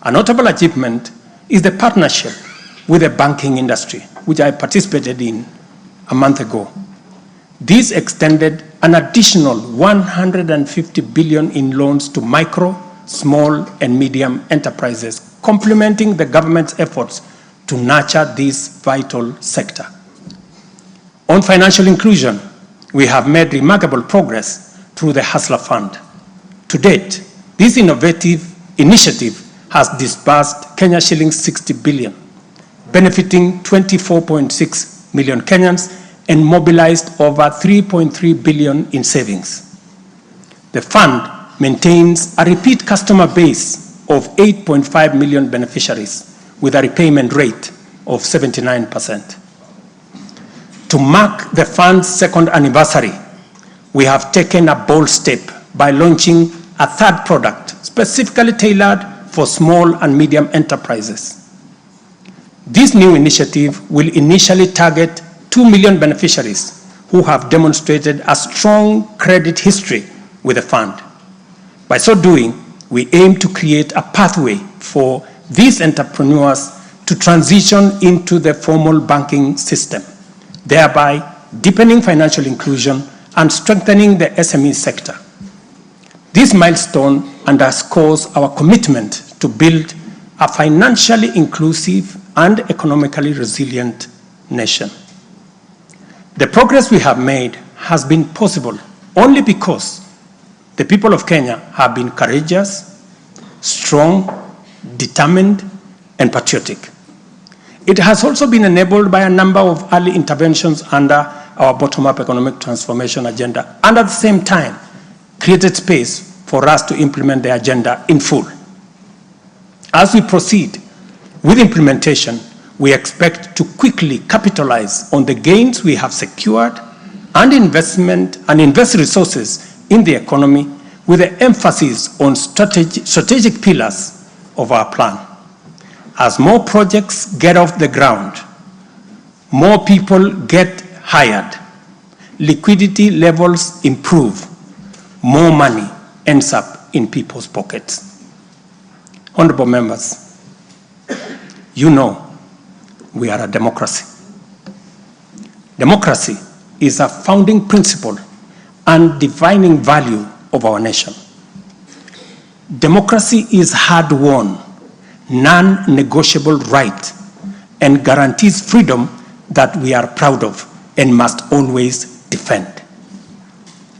A notable achievement is the partnership with the banking industry, which I participated in a month ago. This extended an additional 150 billion in loans to micro, small, and medium enterprises, complementing the government's efforts to nurture this vital sector. On financial inclusion, we have made remarkable progress through the Hustler Fund. To date, this innovative initiative has disbursed Kenya shillings 60 billion, benefiting 24.6 million Kenyans and mobilized over 3.3 billion in savings. The fund maintains a repeat customer base of 8.5 million beneficiaries with a repayment rate of 79%. To mark the fund's second anniversary, we have taken a bold step by launching a third product specifically tailored for small and medium enterprises. This new initiative will initially target 2 million beneficiaries who have demonstrated a strong credit history with the fund. By so doing, we aim to create a pathway for these entrepreneurs to transition into the formal banking system, thereby deepening financial inclusion and strengthening the SME sector. This milestone underscores our commitment to build a financially inclusive and economically resilient nation. The progress we have made has been possible only because the people of Kenya have been courageous, strong, determined, and patriotic. It has also been enabled by a number of early interventions under our bottom-up economic transformation agenda, and at the same time, created space for us to implement the agenda in full. As we proceed with implementation, we expect to quickly capitalize on the gains we have secured and invest resources in the economy with the emphasis on strategic pillars of our plan. As more projects get off the ground, more people get hired, liquidity levels improve, more money ends up in people's pockets. Honorable members, you know we are a democracy. Democracy is a founding principle and defining value of our nation. Democracy is hard-won, non-negotiable right and guarantees freedom that we are proud of and must always defend.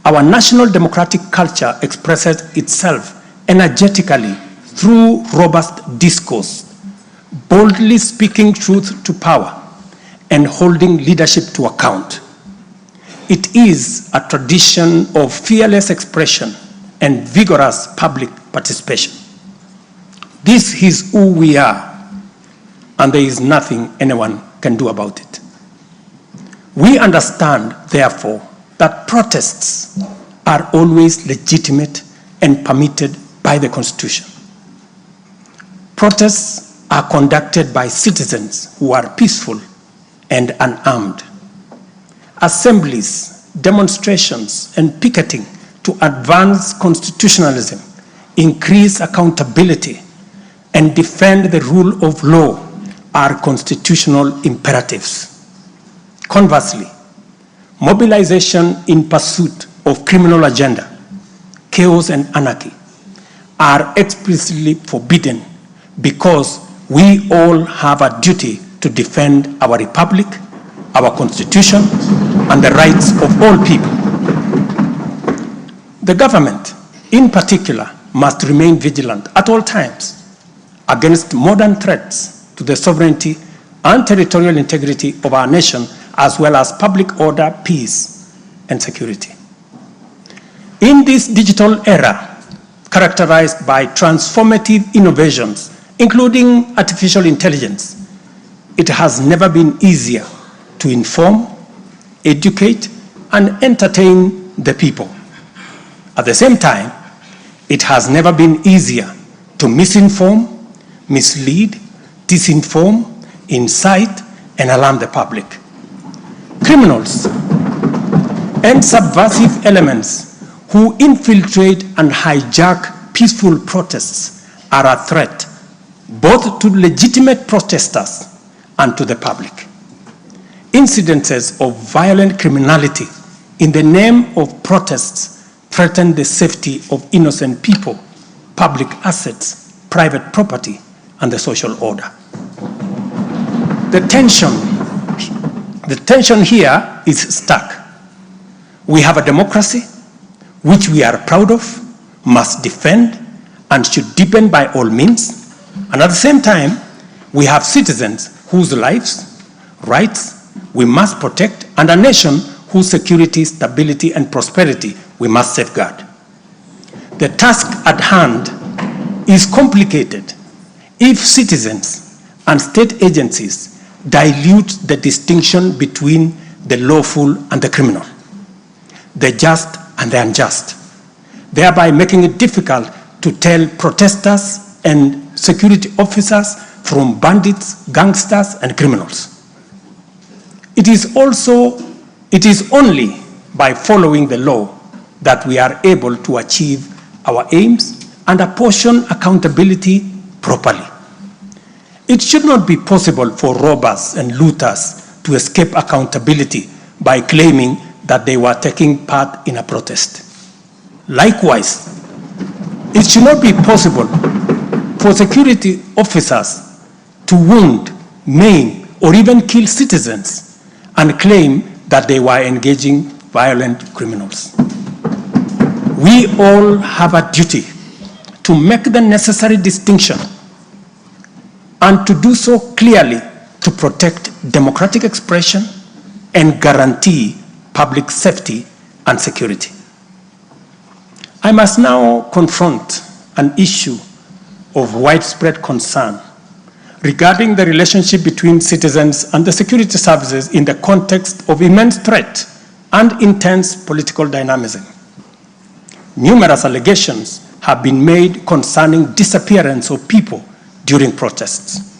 Our national democratic culture expresses itself energetically through robust discourse, boldly speaking truth to power and holding leadership to account. It is a tradition of fearless expression and vigorous public participation. This is who we are, and there is nothing anyone can do about it. We understand, therefore, that protests are always legitimate and permitted by the Constitution. Protests are conducted by citizens who are peaceful and unarmed. Assemblies, demonstrations, and picketing to advance constitutionalism, increase accountability, and defend the rule of law are constitutional imperatives. Conversely, mobilization in pursuit of criminal agenda, chaos and anarchy are explicitly forbidden because we all have a duty to defend our republic, our constitution, and the rights of all people. The government, in particular, must remain vigilant at all times against modern threats to the sovereignty and territorial integrity of our nation, as well as public order, peace, and security. In this digital era, characterized by transformative innovations, including artificial intelligence, it has never been easier to inform, educate, and entertain the people. At the same time, it has never been easier to misinform, mislead, disinform, incite, and alarm the public. Criminals and subversive elements who infiltrate and hijack peaceful protests are a threat both to legitimate protesters and to the public. Incidences of violent criminality in the name of protests threaten the safety of innocent people, public assets, private property, and the social order. The tension here is stark. We have a democracy which we are proud of, must defend, and should deepen by all means. And at the same time, we have citizens whose lives, rights we must protect, and a nation whose security, stability, and prosperity we must safeguard. The task at hand is complicated if citizens and state agencies dilute the distinction between the lawful and the criminal, the just and the unjust, thereby making it difficult to tell protesters and security officers from bandits, gangsters, and criminals. It is only by following the law that we are able to achieve our aims and apportion accountability properly. It should not be possible for robbers and looters to escape accountability by claiming that they were taking part in a protest. Likewise, it should not be possible for security officers to wound, maim, or even kill citizens and claim that they were engaging violent criminals. We all have a duty to make the necessary distinction and to do so clearly to protect democratic expression and guarantee public safety and security. I must now confront an issue of widespread concern regarding the relationship between citizens and the security services in the context of immense threat and intense political dynamism. Numerous allegations have been made concerning disappearance of people during protests.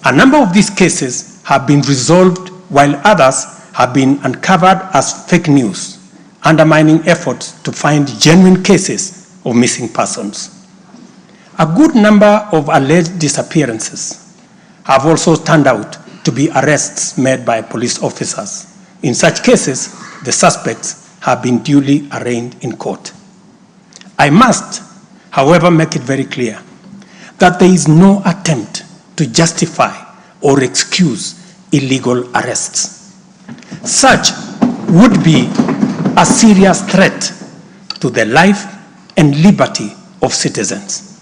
A number of these cases have been resolved, while others have been uncovered as fake news, undermining efforts to find genuine cases of missing persons. A good number of alleged disappearances have also turned out to be arrests made by police officers. In such cases, the suspects have been duly arraigned in court. I must, however, make it very clear that there is no attempt to justify or excuse illegal arrests. Such would be a serious threat to the life and liberty of citizens.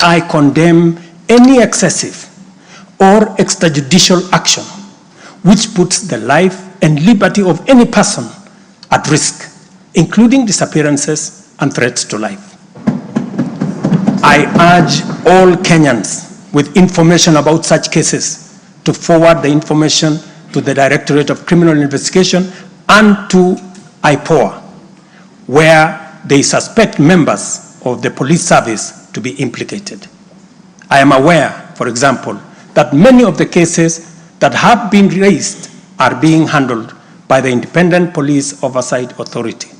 I condemn any excessive or extrajudicial action which puts the life and liberty of any person at risk, including disappearances and threats to life. I urge all Kenyans with information about such cases to forward the information to the Directorate of Criminal Investigation and to IPOA, where they suspect members of the police service to be implicated. I am aware, for example, that many of the cases that have been raised are being handled by the Independent Police Oversight Authority,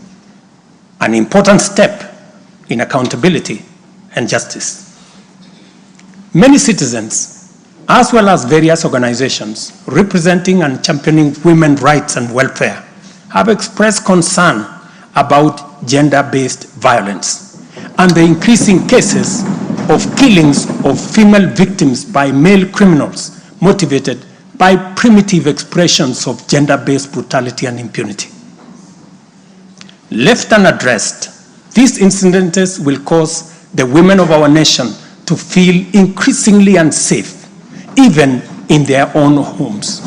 an important step in accountability and justice. Many citizens, as well as various organizations representing and championing women's rights and welfare, have expressed concern about gender-based violence and the increasing cases of killings of female victims by male criminals motivated by primitive expressions of gender-based brutality and impunity. Left unaddressed, these incidents will cause the women of our nation to feel increasingly unsafe, even in their own homes.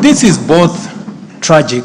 This is both tragic